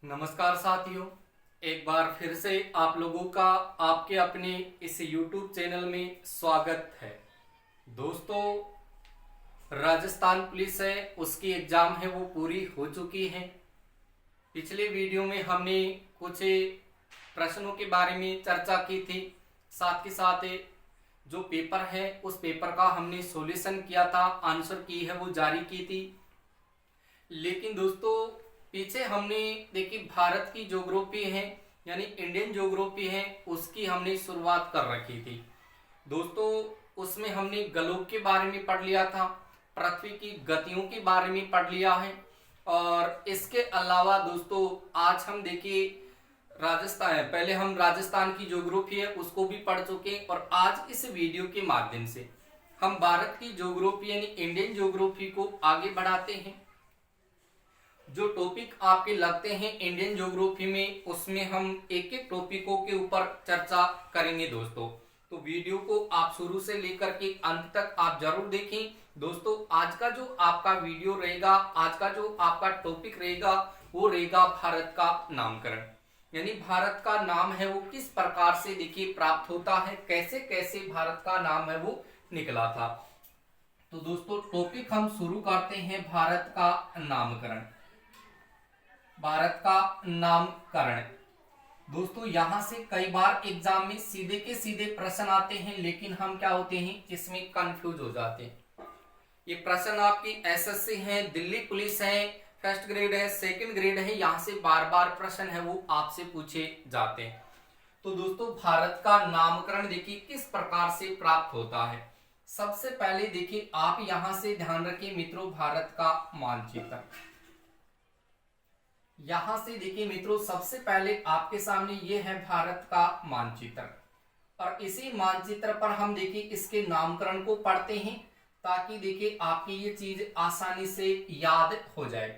नमस्कार साथियों, एक बार फिर से आप लोगों का आपके अपने इस YouTube चैनल में स्वागत है। दोस्तों, राजस्थान पुलिस है उसकी एग्ज़ाम है वो पूरी हो चुकी है। पिछले वीडियो में हमने कुछ प्रश्नों के बारे में चर्चा की थी, साथ के साथ जो पेपर है उस पेपर का हमने सॉल्यूशन किया था, आंसर की है वो जारी की थी। लेकिन दोस्तों, पीछे हमने देखी भारत की ज्योग्राफी है यानी इंडियन ज्योग्राफी है उसकी हमने शुरुआत कर रखी थी। दोस्तों, उसमें हमने ग्लोब के बारे में पढ़ लिया था, पृथ्वी की गतियों के बारे में पढ़ लिया है। और इसके अलावा दोस्तों, आज हम देखिए राजस्थान है, पहले हम राजस्थान की ज्योग्राफी है उसको भी पढ़ चुके हैं। और आज इस वीडियो के माध्यम से हम भारत की ज्योग्राफी यानी इंडियन ज्योग्राफी को आगे बढ़ाते हैं। जो टॉपिक आपके लगते हैं इंडियन ज्योग्राफी में, उसमें हम एक एक टॉपिकों के ऊपर चर्चा करेंगे दोस्तों। तो वीडियो को आप शुरू से लेकर के अंत तक आप जरूर देखें। दोस्तों, आज का जो आपका वीडियो रहेगा, आज का जो आपका टॉपिक रहेगा वो रहेगा भारत का नामकरण, यानी भारत का नाम है वो किस प्रकार से देखिए प्राप्त होता है, कैसे कैसे भारत का नाम है वो निकला था। तो दोस्तों, टॉपिक हम शुरू करते हैं भारत का नामकरण। भारत का नामकरण दोस्तों, यहां से कई बार एग्जाम में सीधे के सीधे प्रश्न आते हैं, लेकिन हम क्या होते हैं इसमें कंफ्यूज हो जाते हैं। ये प्रश्न आपकी एसएससी है, दिल्ली पुलिस है, फर्स्ट ग्रेड है, सेकंड ग्रेड है, यहां से बार बार प्रश्न है वो आपसे पूछे जाते हैं। तो दोस्तों, भारत का नामकरण देखिए किस प्रकार से प्राप्त होता है। सबसे पहले देखिए आप यहां से ध्यान रखिए मित्रों, भारत का मानचित्र। यहां से देखिए मित्रों, सबसे पहले आपके सामने ये है भारत का मानचित्र, और इसी मानचित्र पर हम देखिए इसके नामकरण को पढ़ते हैं, ताकि देखिए आपकी ये चीज आसानी से याद हो जाए,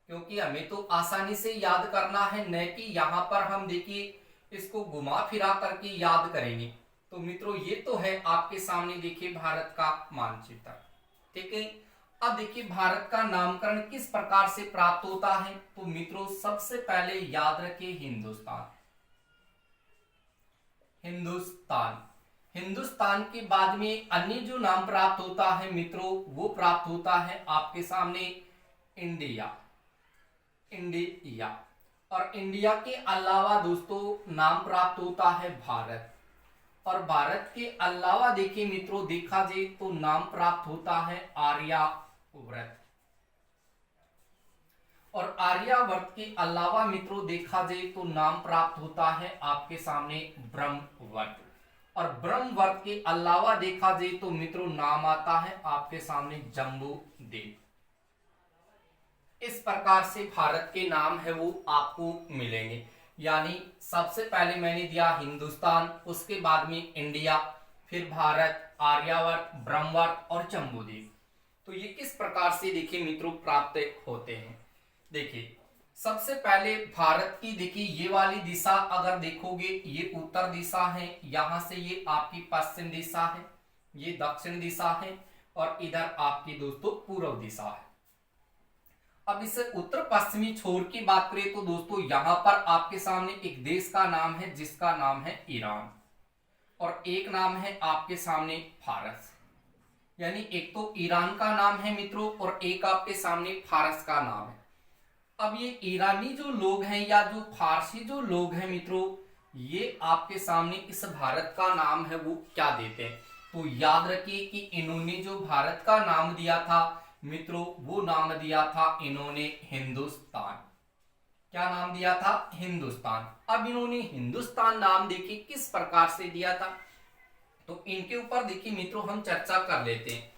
क्योंकि हमें तो आसानी से याद करना है, न कि यहां पर हम देखिए इसको घुमा फिरा करके याद करेंगे। तो मित्रों, ये तो है आपके सामने देखिए भारत का मानचित्र, ठीक है। अब देखिए भारत का नामकरण किस प्रकार से प्राप्त होता है। तो मित्रों, सबसे पहले याद रखिए हिंदुस्तान। हिंदुस्तान हिंदुस्तान के बाद में अन्य जो नाम प्राप्त होता है मित्रों, वो प्राप्त होता है आपके सामने इंडिया। इंडिया और इंडिया के अलावा दोस्तों नाम प्राप्त होता है भारत। और भारत के अलावा देखिए मित्रों, देखा जाए तो नाम प्राप्त होता है आर्यावर्त। और आर्यावर्त के अलावा मित्रों देखा जाए तो नाम प्राप्त होता है आपके सामने ब्रह्मवर्त। और ब्रह्मवर्त के अलावा देखा जाए तो मित्रों नाम आता है आपके सामने जम्बूद्वीप। इस प्रकार से भारत के नाम है वो आपको मिलेंगे, यानी सबसे पहले मैंने दिया हिंदुस्तान, उसके बाद में इंडिया, फिर भारत, आर्यावर्त, ब्रह्मवर्त और जम्बूद्वीप। तो ये किस प्रकार से देखिए मित्रों प्राप्त होते हैं। देखिए सबसे पहले भारत की देखिए ये वाली दिशा अगर देखोगे, ये उत्तर दिशा है, यहां से ये आपकी पश्चिम दिशा है, ये दक्षिण दिशा है, और इधर आपकी दोस्तों पूर्व दिशा है। अब इस उत्तर पश्चिमी छोर की बात करें तो दोस्तों यहां पर आपके सामने एक देश का नाम है जिसका नाम है ईरान, और एक नाम है आपके सामने फारस। यानी एक तो ईरान का नाम है मित्रों, और एक आपके सामने फारस का नाम है। अब ये ईरानी जो लोग हैं या जो फारसी जो लोग हैं मित्रों, ये आपके सामने इस भारत का नाम है वो क्या देते हैं। तो याद रखिए कि इन्होंने जो भारत का नाम दिया था मित्रों, वो नाम दिया था इन्होंने हिंदुस्तान। क्या नाम दिया था? हिंदुस्तान। अब इन्होंने हिंदुस्तान नाम देखिए किस प्रकार से दिया था, तो इनके ऊपर देखिए मित्रों हम चर्चा कर लेते हैं।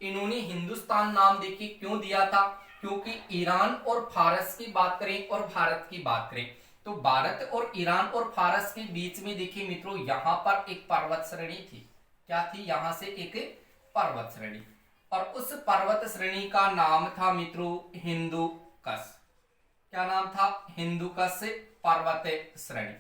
इन्होंने हिंदुस्तान नाम देखिए क्यों दिया था, क्योंकि ईरान और फारस की बात करें और भारत की बात करें तो भारत और ईरान और फारस के बीच में देखिए मित्रों यहां पर एक पर्वत श्रेणी थी। क्या थी? यहां से एक पर्वत श्रेणी, और उस पर्वत श्रेणी का नाम था मित्रों हिंदुकश। क्या नाम था? हिंदुकश पर्वत श्रेणी।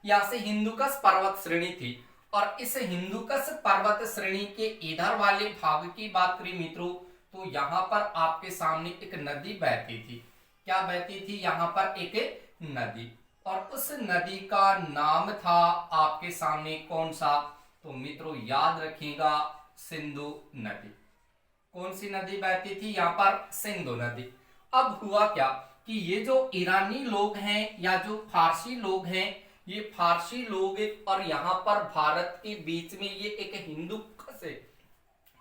यहां से हिंदुकश पर्वत श्रेणी थी, और इस हिंदुकश पर्वत श्रेणी के इधर वाले भाग की बात करें मित्रों, तो यहां पर आपके सामने एक नदी बहती थी। क्या बहती थी यहाँ पर? एक नदी। और उस नदी का नाम था आपके सामने कौन सा? तो मित्रों याद रखिएगा, सिंधु नदी। कौन सी नदी बहती थी यहाँ पर? सिंधु नदी। अब हुआ क्या कि ये जो ईरानी लोग हैं या जो फारसी लोग हैं, ये फारसी लोग और यहाँ पर भारत के बीच में ये एक हिंदू से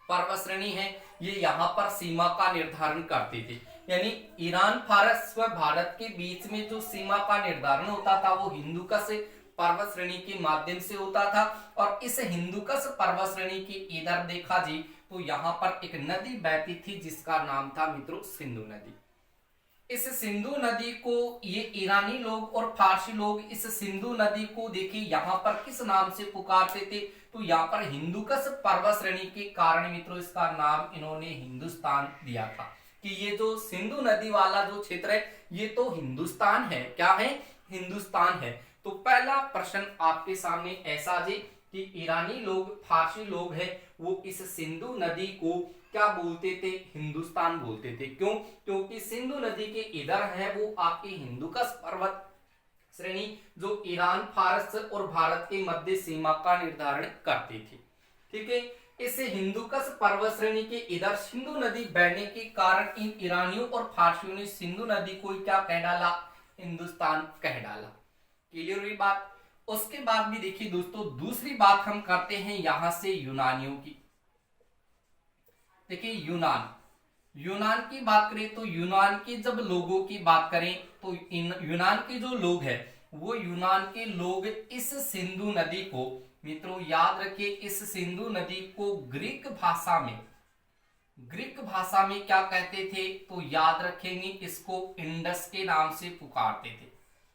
पर्वत श्रेणी है, ये यहाँ पर सीमा का निर्धारण करती थी। यानी ईरान फारस व भारत के बीच में जो सीमा का निर्धारण होता था वो हिंदूकुश पर्वत श्रेणी के माध्यम से होता था। और इस हिंदूकुश पर्वत श्रेणी की इधर देखा जी तो यहाँ पर एक नदी बहती थी जिसका नाम था मित्रों सिंधु नदी। इस सिंधु नदी को ये ईरानी लोग और फारसी लोग इस सिंधु नदी को देखिए यहाँ पर किस नाम से पुकारते थे? तो यहाँ पर हिंदूकुश पर्वत श्रेणी के कारण मित्रों इसका नाम इन्होंने हिंदुस्तान दिया था कि ये जो सिंधु नदी वाला जो क्षेत्र है ये तो हिंदुस्तान है। क्या है? हिंदुस्तान है। तो पहला प्रश्न आपके सामने ऐसा जी कि ईरानी लोग फारसी लोग हैं वो इस सिंधु नदी को क्या बोलते थे? हिंदुस्तान बोलते थे। क्यों? क्योंकि सिंधु नदी के इधर है वो आपकी हिंदूकुश पर्वत श्रेणी जो ईरान फारस और भारत के मध्य सीमा का निर्धारण करती थी। ठीक है, इस हिंदूकुश पर्वत श्रेणी के इधर सिंधु नदी बहने के कारण इन ईरानियों और फारसियों ने सिंधु नदी को क्या कह डाला? हिंदुस्तान कह डाला। क्लियर हुई बात? उसके बाद भी देखिए दोस्तों दूसरी बात हम करते हैं यहां से यूनानियों की। देखिए यूनान की बात करें तो यूनान के जब लोगों की बात करें तो यूनान के जो लोग हैं वो यूनान के लोग इस सिंधु नदी को मित्रों याद रखिए, इस सिंधु नदी को ग्रीक भाषा में क्या कहते थे? तो याद रखेंगे इसको इंडस के नाम से पुकारते थे।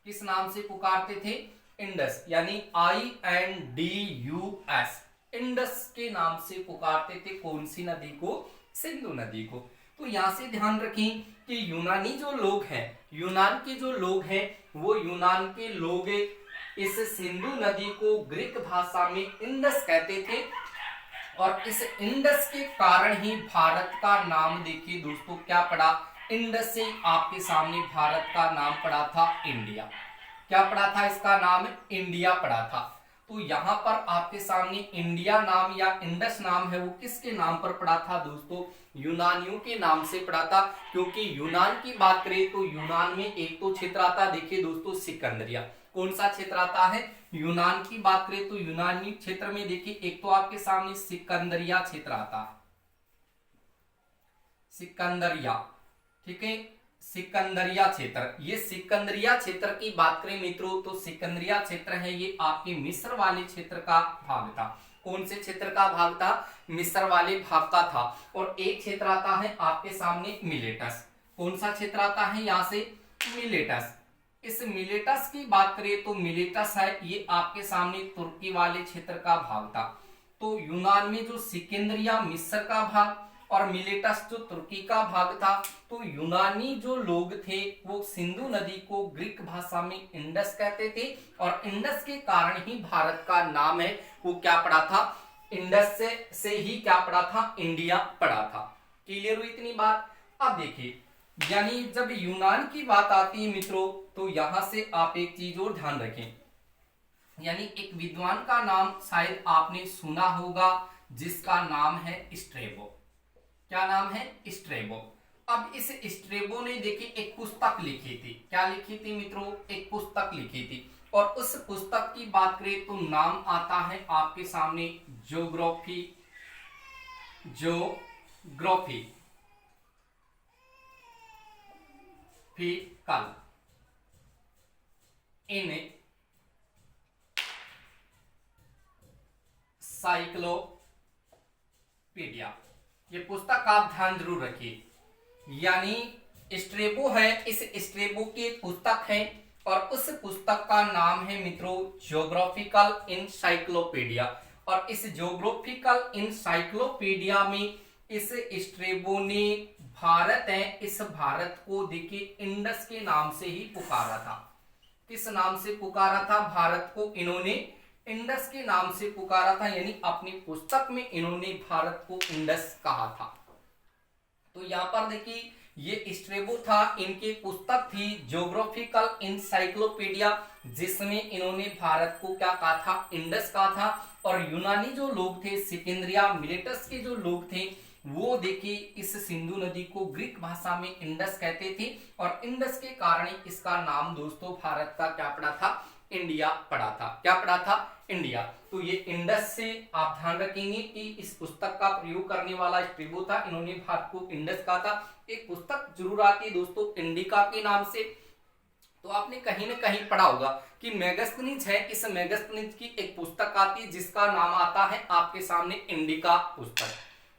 किस नाम से पुकारते थे? इंडस, यानी INDUS, इंडस के नाम से पुकारते थे। कौन सी नदी को? सिंधु नदी को। तो यहां से ध्यान रखें कि यूनानी जो लोग हैं, यूनान के जो लोग हैं वो यूनान के लोग इस सिंधु नदी को ग्रीक भाषा में इंडस कहते थे। और इस इंडस के कारण ही भारत का नाम देखिए दोस्तों क्या पड़ा? इंडस से आपके सामने भारत का नाम पड़ा था इंडिया। क्या पड़ा था? इसका नाम इंडिया पड़ा था। तो यहाँ पर आपके सामने इंडिया नाम या इंडस नाम है वो किसके नाम पर पड़ा था दोस्तों? यूनानियों के नाम से पड़ा था। क्योंकि यूनान की बात करें तो यूनान में एक तो क्षेत्र आता देखिए दोस्तों सिकंदरिया। कौन सा क्षेत्र आता है? यूनान की बात करें तो यूनानी क्षेत्र में देखिए एक तो आपके सामने सिकंदरिया क्षेत्र आता है, सिकंदरिया। ठीक है, सिकंदरिया क्षेत्र। ये सिकंदरिया क्षेत्र की बात करें मित्रों तो सिकंदरिया क्षेत्र है ये आपके मिस्र वाले क्षेत्र का भाग था। कौन से क्षेत्र का भाग था? मिस्र वाले भाग का था। और एक क्षेत्र आता है आपके सामने मिलेटस। कौन सा क्षेत्र आता है यहाँ से? मिलेटस। इस मिलेटस की बात करें तो मिलेटस है ये आपके सामने तुर्की वाले क्षेत्र का भाग था। तो यूनान में जो सिकंदरिया मिस्र का भाग और मिलेटस जो तुर्की का भाग था। तो यूनानी जो लोग थे वो सिंधु नदी को ग्रीक भाषा में इंडस कहते थे। और इंडस के कारण ही भारत का नाम है वो क्या पड़ा था? इंडस से ही क्या पड़ा था? इंडिया पड़ा था। क्लियर हुई इतनी बात? अब देखिए यानी जब यूनान की बात आती है मित्रों तो यहां से आप एक चीज और ध्यान रखें, यानी एक विद्वान का नाम शायद आपने सुना होगा जिसका नाम है स्ट्रेबो। क्या नाम है? स्ट्रेबो। अब इस स्ट्रेबो ने देखिए एक पुस्तक लिखी थी। क्या लिखी थी मित्रों? एक पुस्तक लिखी थी। और उस पुस्तक की बात करें तो नाम आता है आपके सामने ज्योग्राफी फिकल इन साइक्लोपीडिया। ये पुस्तक आप ध्यान जरूर रखिए, यानी स्ट्रेबो है, इस स्ट्रेबो की एक पुस्तक है और उस पुस्तक का नाम है मित्रों ज्योग्राफिकल इनसाइक्लोपीडिया। और इस ज्योग्राफिकल इनसाइक्लोपीडिया में इस स्ट्रेबो ने भारत है, इस भारत को देखिए इंडस के नाम से ही पुकारा था। किस नाम से पुकारा था? भारत को इन्होंने इंडस के नाम से पुकारा था, यानी अपनी पुस्तक में इन्होंने भारत को इंडस कहा था। तो यहाँ पर देखिए ये स्ट्रेबो था, इनकी पुस्तक थी ज्योग्राफिकल इंसाइक्लोपीडिया, जिसमें इन्होंने भारत को क्या कहा था, इंडस कहा था। और यूनानी जो लोग थे, सिकंदरिया मिलेटस के जो लोग थे, वो देखिए इस सिंधु नदी को ग्रीक भाषा में इंडस कहते थे, और इंडस के कारण इसका नाम दोस्तों भारत का क्या पड़ा था, इंडिया पड़ा था। क्या पड़ा था, इंडिया। तो ये इंडस से आप ध्यान रखेंगे कि इस पुस्तक का प्रयोग करने वाला स्ट्रेबो था, इन्होंने भारत को इंडस कहा था। एक पुस्तक जरूर आती है दोस्तों इंडिका के नाम से, तो आपने कहीं ना कहीं पढ़ा होगा कि मेगास्थनीज है, इस मेगास्थनीज की एक पुस्तक आती है जिसका नाम आता है आपके सामने इंडिका पुस्तक।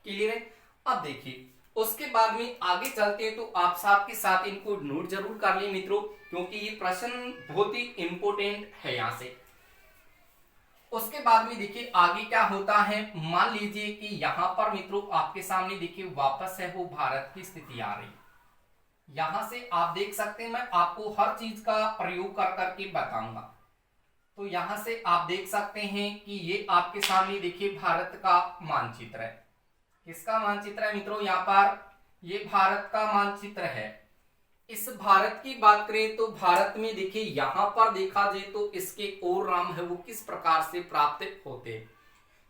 क्लियर है। अब देखिए उसके बाद में आगे चलते हैं, तो आप साथ के साथ इनको नोट जरूर कर ले मित्रों, क्योंकि ये प्रश्न बहुत ही इंपोर्टेंट है यहां से। उसके बाद में देखिए आगे क्या होता है, मान लीजिए कि यहां पर मित्रों आपके सामने देखिए वापस है वो भारत की स्थिति आ रही। यहां से आप देख सकते हैं, मैं आपको हर चीज का प्रयोग कर करके बताऊंगा। तो यहां से आप देख सकते हैं कि ये आपके सामने देखिए भारत का मानचित्र है। किसका मानचित्र है मित्रों, यहाँ पर ये भारत का मानचित्र है। इस भारत की बात करें तो भारत में देखिए यहां पर देखा जाए तो इसके और नाम है वो किस प्रकार से प्राप्त होते।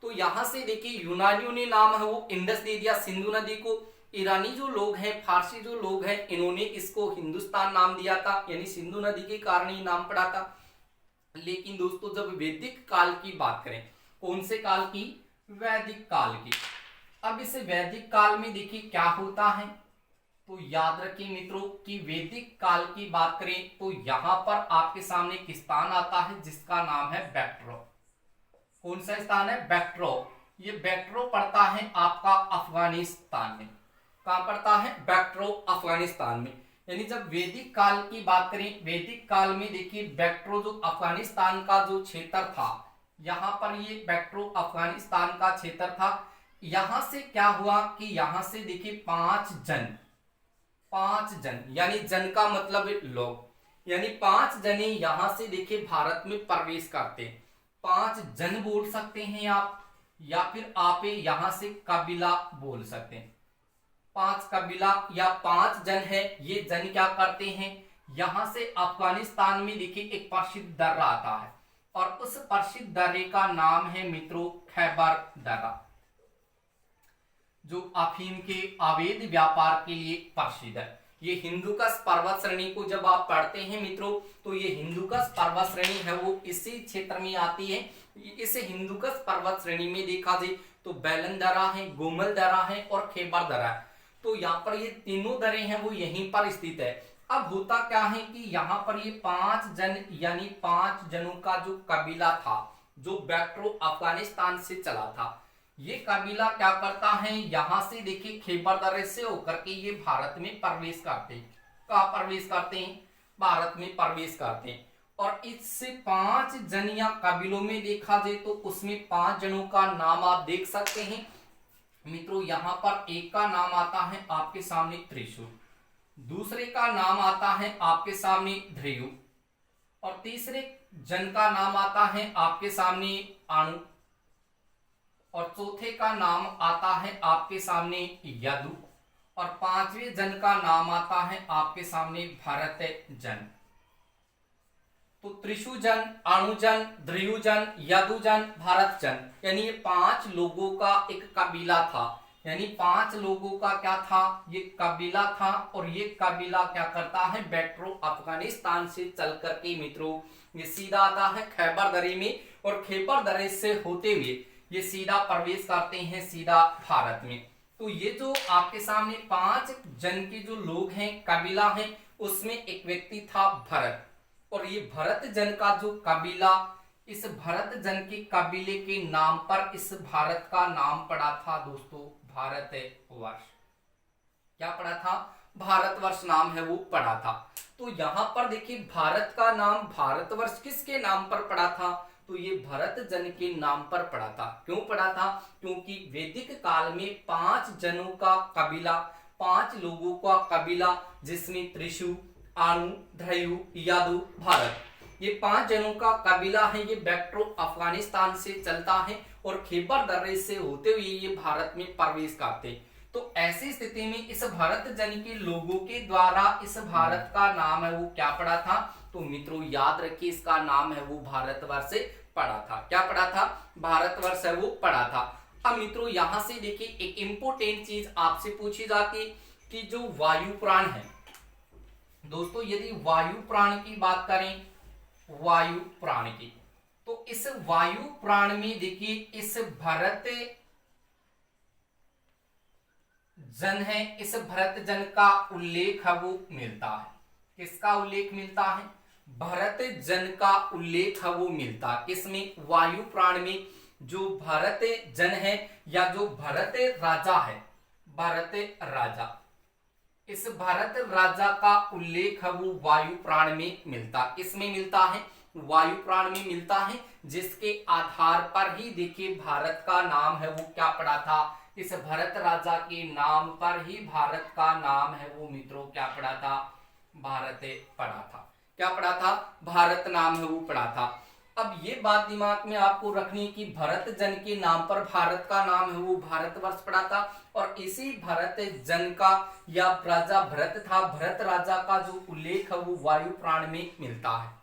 तो यहां से देखिए यूनानियों ने नाम है वो इंडस दे दिया सिंधु नदी को। ईरानी जो लोग हैं, फारसी जो लोग हैं, इन्होंने इसको हिंदुस्तान नाम दिया था, यानी सिंधु नदी के कारण ही नाम पड़ा था। लेकिन दोस्तों जब वैदिक काल की बात करें, कौन से काल की, वैदिक काल की। अब इस वैदिक काल में देखिए क्या होता है, तो याद रखिए मित्रों कि वैदिक काल की बात करें तो यहां पर आपके सामने एक स्थान आता है जिसका नाम है बैक्ट्रो। कौन सा स्थान है, बैक्ट्रो। ये बैक्ट्रो पड़ता है आपका अफगानिस्तान में। कहां पड़ता है, बैक्ट्रो अफगानिस्तान में। यानी जब वैदिक काल की बात करें, वैदिक काल में देखिए बैक्ट्रो जो अफगानिस्तान का जो क्षेत्र था, यहां पर ये बैक्ट्रो अफगानिस्तान का क्षेत्र था। यहां से क्या हुआ कि यहां से देखिए पांच जन यानी जन का मतलब लोग, यानी 5 जने यहां से देखिए भारत में प्रवेश करते हैं। 5 जन बोल सकते हैं आप, या फिर आप यहां से कबीला बोल सकते हैं। 5 कबीला या 5 जन है, ये जन क्या करते हैं, यहां से अफगानिस्तान में देखिए एक प्रसिद्ध दर्रा आता है, और उस प्रसिद्ध दर्रे का नाम है मित्रों खैबर दर्रा, जो अफीम के अवैध व्यापार के लिए प्रसिद्ध है। ये हिंदुकुश पर्वत श्रेणी को जब आप पढ़ते हैं मित्रों, तो ये हिंदुकुश पर्वत श्रेणी है वो इसी क्षेत्र में आती है। इस हिंदुकुश पर्वत श्रेणी में देखा जाए तो बैलन दर्रा है, गोमल दर्रा है और खैबर दर्रा है। तो यहाँ पर ये तीनों दर्रे हैं वो यहीं पर स्थित है। अब होता क्या है कि यहाँ पर ये 5 जन यानी 5 जनों का जो कबीला था, जो बैक्ट्रो अफगानिस्तान से चला था, ये कबीला क्या करता है, यहां से देखिए खैबर दर्रे से होकर के ये भारत में प्रवेश करते हैं। कहाँ प्रवेश करते हैं, भारत में प्रवेश करते हैं। और इससे 5 जन या कबीलों में देखा जाए तो उसमें 5 जनों का नाम आप देख सकते हैं मित्रों। यहां पर एक का नाम आता है आपके सामने त्रिशूल, दूसरे का नाम आता है आपके सामने ध्रुव, और तीसरे जन का नाम आता है आपके सामने अणु, और चौथे का नाम आता है आपके सामने यदु, और 5वें जन का नाम आता है आपके सामने भरत जन। तो त्रिशुजन, अणुजन, ध्रुवजन, यदुजन, भरत जन, यानी ये 5 लोगों का एक कबीला था। यानी 5 लोगों का क्या था, ये कबीला था। और ये कबीला क्या करता है, बैक्ट्रो अफगानिस्तान से चल करके मित्रों ये सीधा आता है खैबर दर्रे में, और खैबर दर्रे से होते हुए ये सीधा प्रवेश करते हैं सीधा भारत में। तो ये जो आपके सामने 5 जन के जो लोग हैं, कबीला हैं, उसमें एक व्यक्ति था भरत, और ये भरत जन का जो कबीला, इस भरत जन के कबीले के नाम पर इस भारत का नाम पड़ा था दोस्तों भारतवर्ष। क्या पड़ा था, भारतवर्ष नाम है वो पड़ा था। तो यहां पर देखिए भारत का नाम भारतवर्ष किसके नाम पर पड़ा था, तो ये भरत जन के नाम पर पड़ा था। क्यों पड़ा था, क्योंकि वैदिक काल में 5 जनों का कबीला, 5 लोगों का कबीला, जिसमें त्रिशु, अणु, ध्रुव, यदु, भरत, ये 5 जनों का कबीला है। ये बैक्ट्रो अफगानिस्तान से चलता है और खैबर दर्रे से होते हुए ये भारत में प्रवेश करते। तो ऐसी स्थिति में इस भरत जन के लोगों के द्वारा इस भारत का नाम है वो क्या पड़ा था? तो मित्रों याद रखिए, इसका नाम है वो भारतवर्ष पड़ा था। क्या पड़ा था? भारतवर्ष है वो पड़ा था। अब मित्रों यहां से देखिए एक इंपॉर्टेंट चीज आपसे पूछी जाती कि जो वायु प्राण है दोस्तों, यदि वायु प्राण की बात करें, वायु प्राण की, तो इस वायु प्राण में देखिए इस भरत जन है, इस भरत जन का उल्लेख है वो मिलता है। किसका उल्लेख मिलता है? भरत जन का उल्लेख है वो मिलता है। इसमें वायु प्राण में जो भरत जन है या जो भरत राजा है, भरत राजा, इस भरत राजा का उल्लेख है वो वायु प्राण में मिलता है। इसमें मिलता है, वायु प्राण में मिलता है, जिसके आधार पर ही देखिए भारत का नाम है वो क्या पड़ा था? इस भरत राजा के नाम पर ही भारत का नाम है वो मित्रों क्या पड़ा था? भारत पड़ा था। क्या पड़ा था? भारत नाम है वो पड़ा था। अब ये बात दिमाग में आपको रखनी कि भरत जन के नाम पर भारत का नाम है वो भारतवर्ष पड़ा था, और इसी भरत जन का या राजा भरत था, भरत राजा का जो उल्लेख है वो वायु प्राण में मिलता है,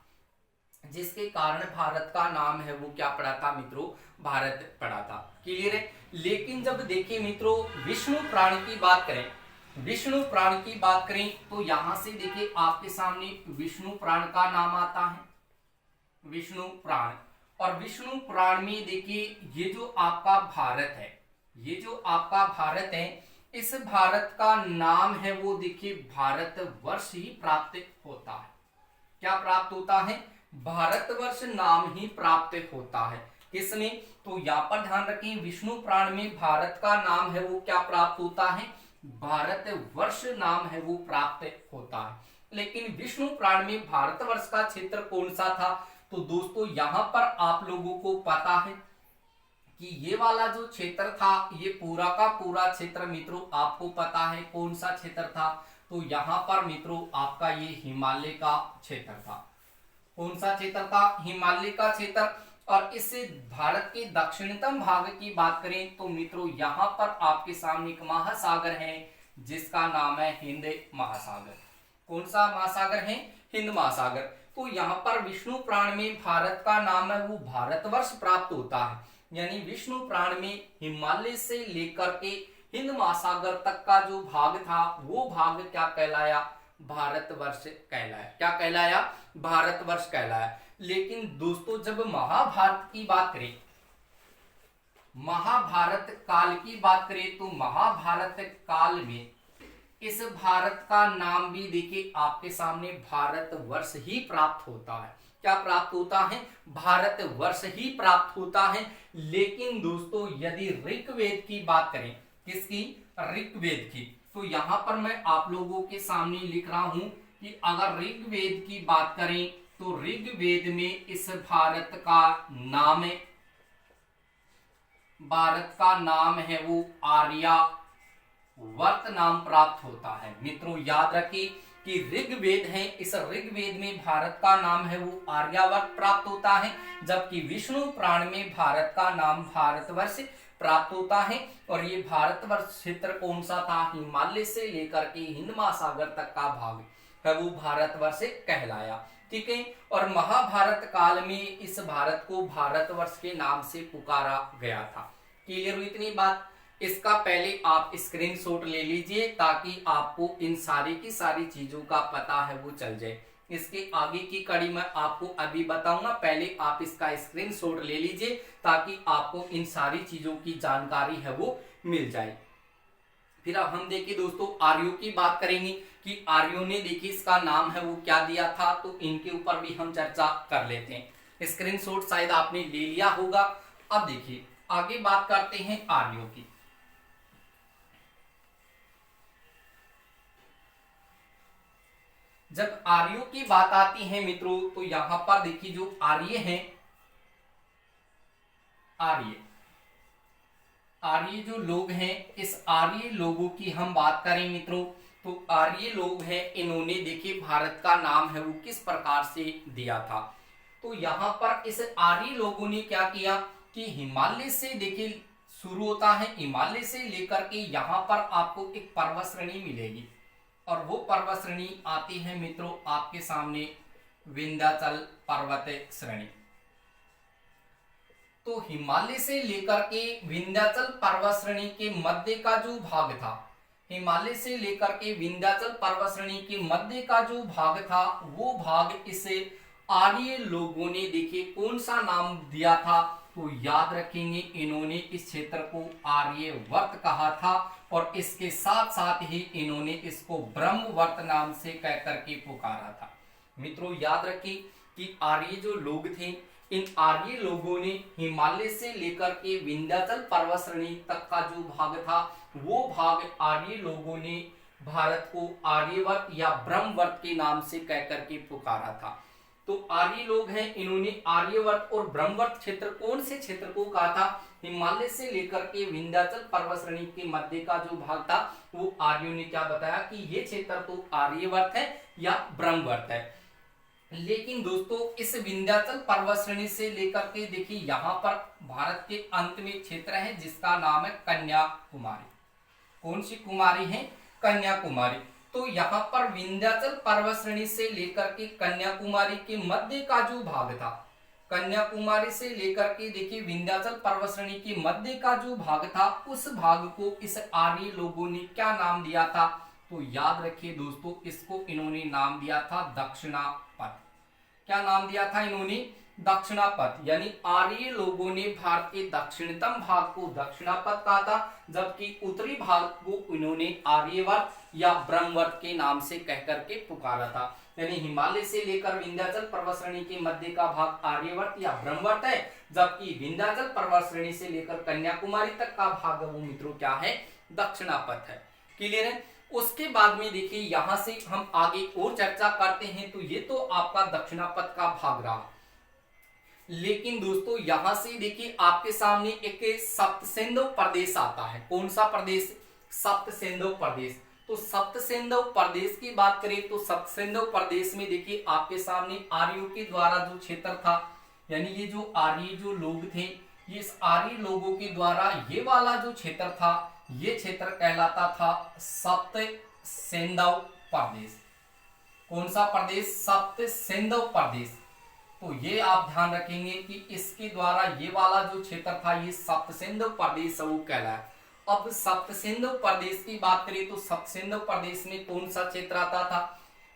जिसके कारण भारत का नाम है वो क्या पड़ा था मित्रों? भारत पड़ा था। क्लियर है? लेकिन जब देखिए मित्रों विष्णु प्राण की बात करें, विष्णु प्राण की बात करें तो यहां से देखिए आपके सामने विष्णु प्राण का नाम आता है, विष्णु प्राण। और विष्णु प्राण में देखिए ये जो आपका भारत है, ये जो आपका भारत है, इस भारत का नाम है वो देखिए भारतवर्ष ही प्राप्त होता है। क्या प्राप्त होता है? भारतवर्ष नाम ही प्राप्त होता है। किसमें? तो यहाँ पर ध्यान रखें, विष्णु प्राण में भारत का नाम है वो क्या प्राप्त होता है? भारतवर्ष नाम है वो प्राप्त होता है। लेकिन विष्णु प्राण में भारतवर्ष का क्षेत्र कौन सा था? तो दोस्तों यहां पर आप लोगों को पता है कि ये वाला जो क्षेत्र था, ये पूरा का पूरा क्षेत्र मित्रों आपको पता है कौन सा क्षेत्र था? तो यहां पर मित्रों आपका ये हिमालय का क्षेत्र था। कौन सा क्षेत्र था? हिमालय का क्षेत्र। और इस भारत के दक्षिणतम भाग की बात करें तो मित्रों यहां पर आपके सामने एक महासागर है, जिसका नाम है हिंद महासागर। कौन सा महासागर है? हिंद महासागर। तो यहाँ पर विष्णु प्राण में भारत का नाम है वो भारतवर्ष प्राप्त होता है, यानी विष्णु प्राण में हिमालय से लेकर के हिंद महासागर तक का जो भाग था वो भाग क्या कहलाया? भारतवर्ष कहलाया। क्या कहलाया? भारतवर्ष कहलाया। लेकिन दोस्तों जब महाभारत की बात करें, महाभारत काल की बात करें, तो महाभारत काल में इस भारत का नाम भी देखिए आपके सामने भारतवर्ष ही प्राप्त होता है। क्या प्राप्त होता है? भारतवर्ष ही प्राप्त होता है। लेकिन दोस्तों यदि ऋग्वेद की बात करें, किसकी? ऋग्वेद की, तो यहां पर मैं आप लोगों के सामने लिख रहा हूं कि अगर ऋग्वेद की बात करें तो ऋग्वेद में इस भारत का नाम है, भारत का नाम है वो आर्यावर्त नाम प्राप्त होता है। मित्रों याद रखिए कि ऋग्वेद है, इस ऋग्वेद में भारत का नाम है वो आर्यावर्त प्राप्त होता है, जबकि विष्णु पुराण में भारत का नाम भारतवर्ष प्राप्त होता है। और ये भारतवर्ष क्षेत्र कौन सा था? हिमालय से लेकर के हिंद महासागर तक का भाग है वो भारतवर्ष कहलाया। ठीक है। और महाभारत काल में इस भारत को भारतवर्ष के नाम से पुकारा गया था। क्लियर हुई इतनी बात? इसका पहले आप स्क्रीनशॉट ले लीजिए ताकि आपको इन सारी की सारी चीजों का पता है वो चल जाए। इसके आगे की कड़ी मैं आपको अभी बताऊंगा, पहले आप इसका स्क्रीनशॉट ले लीजिए ताकि आपको इन सारी चीजों की जानकारी है वो मिल जाए। फिर अब हम देखिए दोस्तों आर्यों की बात करेंगे कि आर्यों ने देखिए इसका नाम है वो क्या दिया था, तो इनके ऊपर भी हम चर्चा कर लेते हैं। स्क्रीनशॉट शायद आपने ले लिया होगा। अब देखिए आगे बात करते हैं आर्यों की। जब आर्यों की बात आती है मित्रों, तो यहां पर देखिए जो आर्य हैं, आर्य जो लोग हैं, इस आर्य लोगों की हम बात करें मित्रों, तो आर्य लोग हैं, इन्होंने देखिए भारत का नाम है वो किस प्रकार से दिया था। तो यहां पर इस आर्य लोगों ने क्या किया कि हिमालय से देखिए शुरू होता है हिमालय से लेकर के यहाँ पर आपको एक पर्वत श्रेणी मिलेगी और वो पर्वत श्रेणी आती है मित्रों आपके सामने विंध्याचल पर्वत श्रेणी। तो हिमालय से लेकर के विंध्याचल पर्वत श्रेणी के मध्य का जो भाग था, हिमालय से लेकर के विंध्याचल पर्वत श्रेणी के मध्य का जो भाग था वो भाग इसे आर्य लोगों ने देखिए कौन सा नाम दिया था, तो याद रखेंगे इन्होंने इस क्षेत्र को आर्यवर्त कहा था और इसके साथ साथ ही इन्होंने इसको ब्रह्मवर्त नाम से कहकर के पुकारा था। मित्रों याद रखिए कि आर्य जो लोग थे, इन आर्य लोगों ने हिमालय से लेकर के विंध्याचल पर्वत श्रेणी तक का जो भाग था वो भाग आर्य लोगों ने भारत को आर्यवर्त या ब्रह्मवर्त के नाम से कहकर के पुकारा था। तो आर्य लोग हैं, इन्होंने आर्यवर्त और ब्रह्मवर्त क्षेत्र कौन से क्षेत्र को कहा था, हिमालय से लेकर के विंध्याचल पर्वत श्रेणी के मध्य का जो भाग था वो आर्यों ने क्या बताया कि ये क्षेत्र तो आर्यवर्त है या ब्रह्मवर्त है। लेकिन दोस्तों इस विंध्याचल पर्वत श्रेणी से लेकर के देखिए यहाँ पर भारत के अंत में क्षेत्र है जिसका नाम है कन्याकुमारी। कौन सी कुमारी है, कन्याकुमारी। तो यहाँ पर विंध्याचल पर्वत श्रेणी से लेकर के कन्याकुमारी के मध्य का जो भाग था, कन्याकुमारी से लेकर के देखिए विंध्याचल पर्वत श्रेणी के मध्य का जो भाग था उस भाग को इस आर्य लोगों ने क्या नाम दिया था, तो याद रखिए दोस्तों इसको इन्होंने नाम दिया था दक्षिणापथ। क्या नाम दिया था इन्होंने, दक्षिणापथ। यानी आर्य लोगों ने भारत के दक्षिणतम भाग को दक्षिणापथ कहा था, जबकि उत्तरी भाग को इन्होंने आर्यवर्त या ब्रह्मवर्त के नाम से कहकर के पुकारा था। यानी हिमालय से लेकर विंध्याचल पर्वत श्रेणी के मध्य का भाग आर्यवर्त या ब्रह्मवर्त है, जबकि विंध्याचल पर्वत श्रेणी से लेकर कन्याकुमारी तक का भाग वो मित्रों क्या है, दक्षिणापथ है। क्लियर है। उसके बाद में देखिए यहां से हम आगे और चर्चा करते हैं। तो ये तो आपका दक्षिणापथ का भाग रहा, लेकिन दोस्तों यहां से देखिए आपके सामने एक सप्तसिंधु प्रदेश आता है। कौन सा प्रदेश, सप्तसिंधु प्रदेश। तो सप्तसिंधु प्रदेश की बात करें तो सप्तसिंधु प्रदेश में देखिए आपके सामने आर्यों के द्वारा जो क्षेत्र था, यानी ये जो आर्य जो लोग थे, ये इस आर्य लोगों के द्वारा ये वाला जो क्षेत्र था ये क्षेत्र कहलाता था सप्तसिंधु प्रदेश। कौन सा प्रदेश, सप्तसिंधु प्रदेश। तो ये आप ध्यान रखेंगे कि इसके द्वारा ये वाला जो क्षेत्र था ये सप्तसिंधु प्रदेश वो कहलाया। अब सप्तसिंधु प्रदेश की बात करें तो सप्तसिंधु प्रदेश में कौन सा क्षेत्र आता था,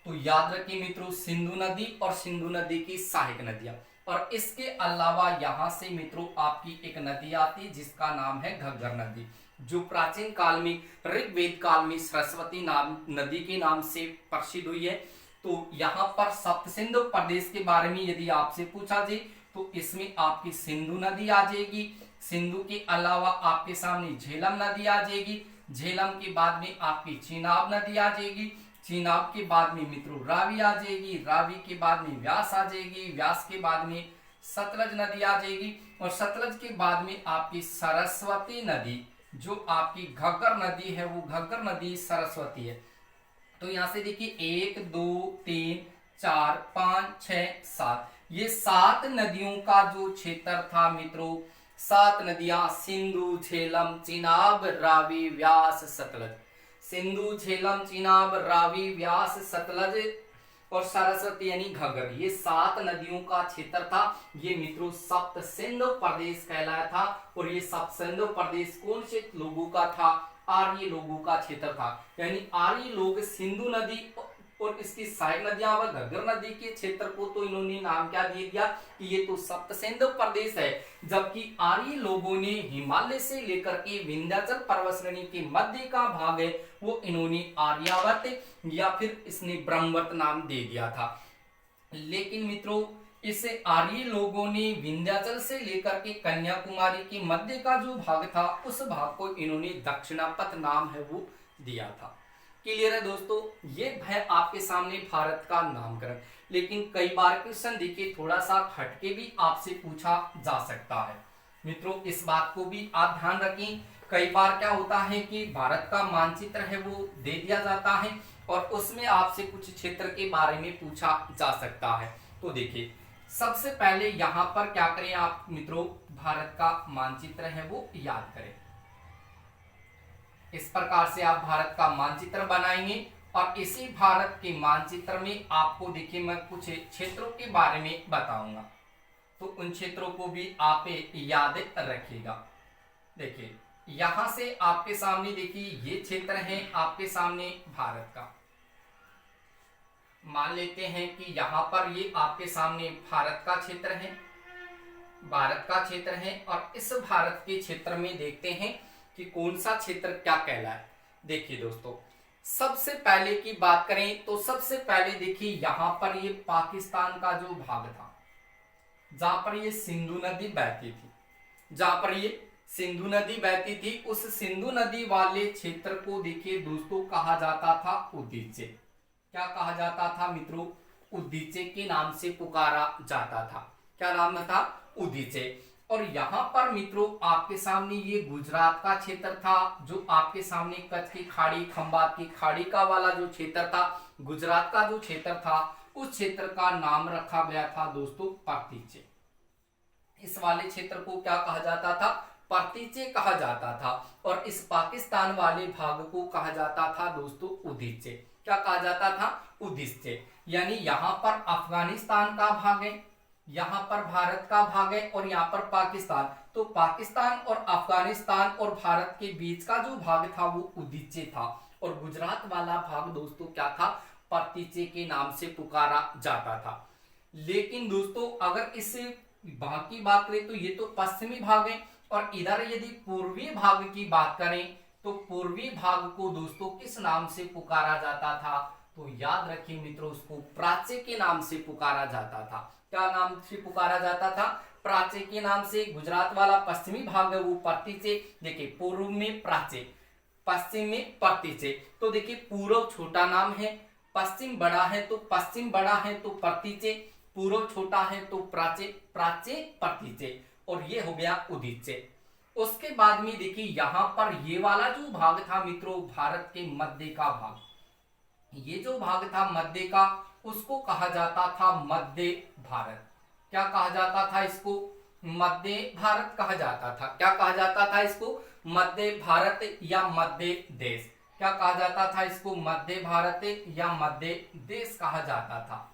तो याद रखिए मित्रों सिंधु नदी और सिंधु नदी की सहायक नदियां, और इसके अलावा यहां से मित्रों आपकी एक नदी आती है जिसका नाम है घग्गर नदी, जो प्राचीन काल में ऋग्वेद काल में सरस्वती नाम नदी के नाम से प्रसिद्ध हुई है। तो यहाँ पर सप्तसिंधु प्रदेश के बारे में यदि आपसे पूछा जाए तो इसमें आपकी सिंधु नदी आ जाएगी, सिंधु के अलावा आपके सामने झेलम नदी आ जाएगी, झेलम के बाद में आपकी चेनाब नदी आ जाएगी, चेनाब के बाद में मित्रों रावी आ जाएगी, रावी के बाद में व्यास आ जाएगी, व्यास के बाद में सतलज नदी आ जाएगी, और सतलज के बाद में आपकी सरस्वती नदी जो आपकी घग्गर नदी है वो घग्गर नदी सरस्वती है। तो यहां से देखिए 1 2 3 4 5 6 7 ये 7 नदियों का जो क्षेत्र था मित्रों, 7 नदियां सिंधु झेलम चेनाब रावी व्यास सतलज, सिंधु झेलम चेनाब रावी व्यास सतलज और सरस्वती यानी घग्गर, ये 7 नदियों का क्षेत्र था। ये मित्रों सप्तसिंधु प्रदेश कहलाया था, और ये सप्तसिंधु प्रदेश कौन से लोगों का था, आर्य लोगों का क्षेत्र था। यानी आर्य लोग सिंधु नदी और इसकी सहायक नदियां व घग्गर नदी के क्षेत्र को तो इन्होंने नाम क्या दे दिया कि ये तो सप्तसिंधु प्रदेश है, जबकि आर्य लोगों ने हिमालय से लेकर के विंध्याचल पर्वत श्रेणी के मध्य का भाग है वो इन्होंने आर्यावर्त या फिर इसने ब्रह्मवर्त नाम दे दिया था। लेकिन मित्रों इस आर्य लोगों ने विंध्याचल से लेकर के कन्याकुमारी के मध्य का जो भाग था उस भाग को इन्होंने दक्षिणापथ नाम है वो दिया था। क्लियर है दोस्तों, ये है आपके सामने भारत का नामकरण। लेकिन कई बार क्वेश्चन देखिए थोड़ा सा हटके भी आपसे पूछा जा सकता है। मित्रों इस बात को भी आप ध्यान रखें, कई बार क्या होता है कि भारत का मानचित्र है वो दे दिया जाता है और उसमें आपसे कुछ क्षेत्र के बारे में पूछा जा सकता है। तो देखिए सबसे पहले यहाँ पर क्या करें आप मित्रों, भारत का मानचित्र है वो याद करें। इस प्रकार से आप भारत का मानचित्र बनाएंगे और इसी भारत के मानचित्र में आपको देखिए मैं कुछ क्षेत्रों के बारे में बताऊंगा, तो उन क्षेत्रों को भी आप याद रखिएगा। देखिए यहां से आपके सामने देखिए ये क्षेत्र है आपके सामने भारत का। मान लेते हैं कि यहाँ पर ये आपके सामने भारत का क्षेत्र है, भारत का क्षेत्र है। और इस भारत के क्षेत्र में देखते हैं कि कौन सा क्षेत्र क्या कहलाए। देखिए दोस्तों, सबसे पहले की बात करें तो सबसे पहले देखिए यहाँ पर ये पाकिस्तान का जो भाग था, जहां पर ये सिंधु नदी बहती थी, जहां पर ये सिंधु नदी बहती थी, उस सिंधु नदी वाले क्षेत्र को देखिए दोस्तों कहा जाता था उदीचे। क्या कहा जाता था मित्रों? उदीचे के नाम से पुकारा जाता था। क्या नाम था? उदीचे। और यहाँ पर मित्रों आपके सामने ये गुजरात का क्षेत्र था, जो आपके सामने कच्छ की खाड़ी, खंबात की खाड़ी का वाला जो क्षेत्र था, गुजरात का जो क्षेत्र था, उस क्षेत्र का नाम रखा गया था दोस्तों पर्तीचे। इस वाले क्षेत्र को क्या कहा जाता था? पर्तीचे कहा जाता था। और इस पाकिस्तान वाले भाग को कहा जाता था दोस्तों उदीचे। क्या कहा जाता था? उदीचे। यानी यहाँ पर अफगानिस्तान का भाग है, यहाँ पर भारत का भाग है और यहाँ पर पाकिस्तान। तो पाकिस्तान और अफगानिस्तान और भारत के बीच का जो भाग था वो उदीचे था। और गुजरात वाला भाग दोस्तों क्या था? पर्तीचे के नाम से पुकारा जाता था। लेकिन दोस्तों अगर इस भाग की बात करें तो ये तो पश्चिमी भाग है, और इधर यदि पूर्वी भाग की बात करें तो पूर्वी भाग को दोस्तों किस नाम से पुकारा जाता था? तो याद रखिए मित्रों, उसको प्राच्य के नाम से पुकारा जाता था। क्या नाम से पुकारा जाता था? प्राच्य के नाम से। गुजरात वाला पश्चिमी भाग है वो पर्तीचे। देखिए पूर्व में प्राच्य, पश्चिम में पर्तीचे। तो देखिए पूर्व छोटा नाम है, पश्चिम बड़ा है, तो पश्चिम बड़ा है तो पर्तीचे, पूर्व छोटा है तो प्राच्य, प्राच्य पर्तीचे। और ये हो गया उदीचे। उसके बाद में देखिए यहाँ पर ये वाला जो भाग था मित्रों, भारत के मध्य का भाग, ये जो भाग था मध्य का, उसको कहा जाता था मध्य भारत। क्या कहा जाता था इसको? मध्य भारत कहा जाता था। क्या कहा जाता था इसको? मध्य भारत या मध्य देश। क्या कहा जाता था इसको? मध्य भारत या मध्य देश कहा जाता था।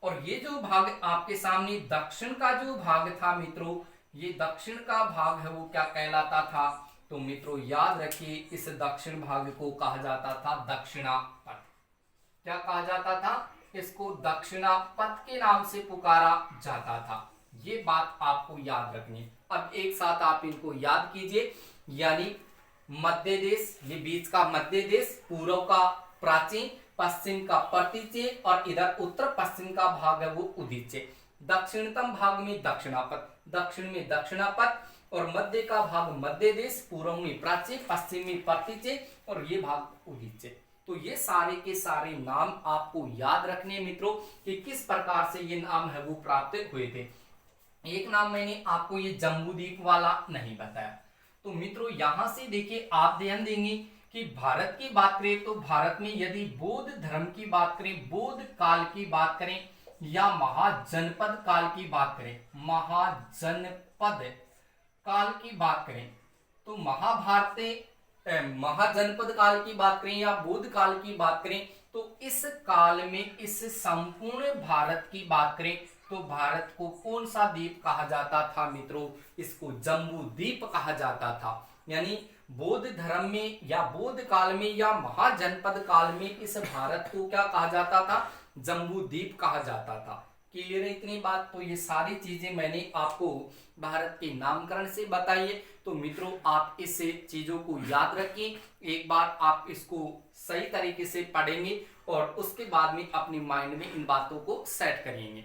और ये जो भाग आपके सामने दक्षिण का जो भाग था मित्रों, ये दक्षिण का भाग है वो क्या कहलाता था? तो मित्रों याद रखिए, इस दक्षिण भाग को कहा जाता था दक्षिणापथ। क्या कहा जाता था? इसको दक्षिणापथ के नाम से पुकारा जाता था। ये बात आपको याद रखनी। अब एक साथ आप इनको याद कीजिए। यानी मध्य देश, ये बीच का मध्य देश, पूर्व का प्राचीन, पश्चिम का पर्तीचे और इधर उत्तर पश्चिम का भाग है वो उदीचे। दक्षिणतम भाग में दक्षिणापथ, दक्षिण में दक्षिणापथ और मध्य का भाग मध्य देश, पूर्व में प्राच्य, पश्चिम में पर्तीचे और ये भाग उदीचे। तो ये सारे के सारे नाम आपको याद रखने मित्रों कि किस प्रकार से ये नाम है वो प्राप्त हुए थे। एक नाम मैंने आपको ये जम्बूद्वीप वाला नहीं बताया। तो मित्रों यहां से देखिए आप ध्यान देंगे कि भारत की बात करें तो भारत में यदि बौद्ध धर्म की बात करें, बौद्ध काल की बात करें या महाजनपद काल की बात करें, महाजनपद काल की बात करें, तो महाजनपद काल की बात करें या बौद्ध काल की बात करें, तो इस काल में इस संपूर्ण भारत की बात करें तो भारत को कौन सा द्वीप कहा जाता था मित्रों? इसको जम्बू द्वीप कहा जाता था। यानी बौद्ध धर्म में या बौद्ध काल में या महाजनपद काल में इस भारत को क्या कहा जाता था? जम्बू द्वीप कहा जाता था। क्लियर है इतनी बात? तो ये सारी चीजें मैंने आपको भारत के नामकरण से बताई है। तो मित्रों आप इस चीजों को याद रखिए, एक बार आप इसको सही तरीके से पढ़ेंगे और उसके बाद में अपने माइंड में इन बातों को सेट करेंगे।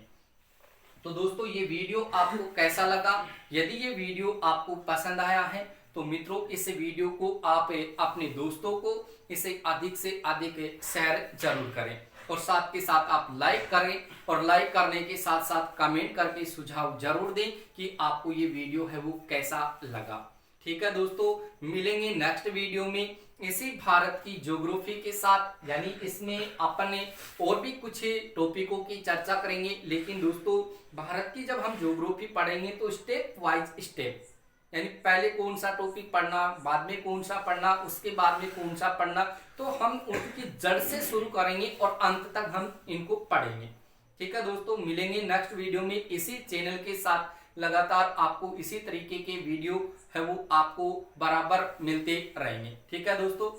तो दोस्तों ये वीडियो आपको कैसा लगा? यदि ये वीडियो आपको पसंद आया है तो मित्रों इस वीडियो को आप अपने दोस्तों को इसे अधिक से अधिक शेयर जरूर करें और साथ के साथ आप लाइक करें और लाइक करने के साथ साथ कमेंट करके सुझाव जरूर दें कि आपको ये वीडियो है वो कैसा लगा। ठीक है दोस्तों, मिलेंगे नेक्स्ट वीडियो में इसी भारत की ज्योग्राफी के साथ। यानी इसमें अपन और भी कुछ टॉपिकों की चर्चा करेंगे, लेकिन दोस्तों भारत की जब हम ज्योग्राफी पढ़ेंगे तो स्टेप वाइज स्टेप यानी पहले कौन सा टॉपिक पढ़ना, बाद में कौन सा पढ़ना, उसके बाद में कौन सा पढ़ना, तो हम उनकी जड़ से शुरू करेंगे और अंत तक हम इनको पढ़ेंगे। ठीक है दोस्तों, मिलेंगे नेक्स्ट वीडियो में इसी चैनल के साथ। लगातार आपको इसी तरीके के वीडियो है वो आपको बराबर मिलते रहेंगे। ठीक है दोस्तों।